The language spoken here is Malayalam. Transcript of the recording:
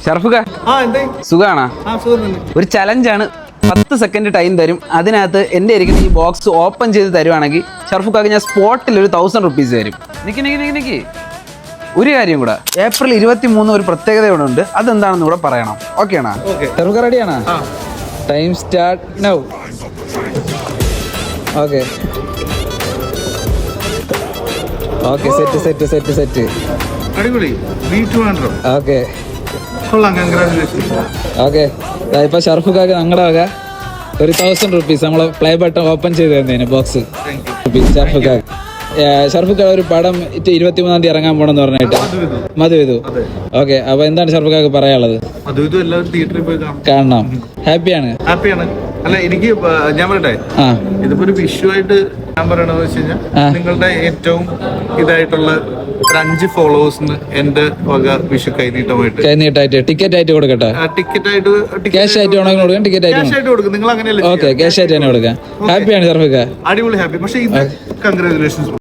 ഷർഫുക സുഖാണോ? ഒരു ചലഞ്ചാണ്. 10 സെക്കൻഡ് ടൈം തരും. അതിനകത്ത് എൻ്റെ ഇരിക്കുന്ന ഈ ബോക്സ് ഓപ്പൺ ചെയ്ത് തരുവാണെങ്കിൽ ഷർഫുക്കാക്ക് ഞാൻ സ്പോട്ടിൽ ഒരു 1000 റുപ്പീസ് തരും. നിക്ക് ഒരു കാര്യം കൂടെ, ഏപ്രിൽ 23 ഒരു പ്രത്യേകത ഇവിടെ ഉണ്ട്. അതെന്താണെന്ന് കൂടെ പറയണം. ഓക്കെ ആണോ? ഷർഫുക്ക റെഡിയാണോ? Time start now. Okay okay, set. അടിപൊളി. ഓക്കെ കൊള്ളാം, കൺഗ്രാറ്റുലേഷൻ. ഓക്കെ, ഇപ്പൊ ഷർഫുക്കാക്ക് ഞങ്ങളുടെ വക ഒരു 1000 റുപ്പീസ് നമ്മളെ പ്ലേ ബട്ടൺ ഓപ്പൺ ചെയ്ത് തന്നേന് ബോക്സ്. ഷർഫുക്ക ഒരു പടം 23-ാം തീയതി ഇറങ്ങാൻ പോണെന്ന് പറഞ്ഞിട്ട് മധുവിധു. ഓക്കെ, അപ്പൊ എന്താണ് ഷർഫുക്കാക്ക് പറയാനുള്ളത്? എല്ലാവരും തിയേറ്ററിൽ പോയി കാണണം. ഹാപ്പിയാണ്. അല്ല, എനിക്ക് ഞാൻ പറയട്ടെ, ഇതിപ്പോ ഒരു വിഷുവായിട്ട് ഞാൻ പറയണത് വെച്ച് കഴിഞ്ഞാൽ നിങ്ങളുടെ ഏറ്റവും ഇതായിട്ടുള്ള 5 ഫോളോവേഴ്സിന് എന്റെ വക വിഷു കൈനീട്ടായിട്ട് ടിക്കറ്റ് ആയിട്ട് കൊടുക്കട്ടെ. ക്യാഷ് ആയിട്ട് വേണമെങ്കിൽ കൊടുക്കാം, ടിക്കറ്റ് ആയിട്ട് കൊടുക്കും. നിങ്ങൾ അങ്ങനെയല്ലേ? ഓക്കെ, ക്യാഷ് ആയിട്ട് തന്നെ കൊടുക്കാം. ഹാപ്പിയാണ് ഷർഫുക്ക. അടിപൊളി ഹാപ്പി. പക്ഷേ ഇത് കൺഗ്രാറ്റുലേഷൻസ്.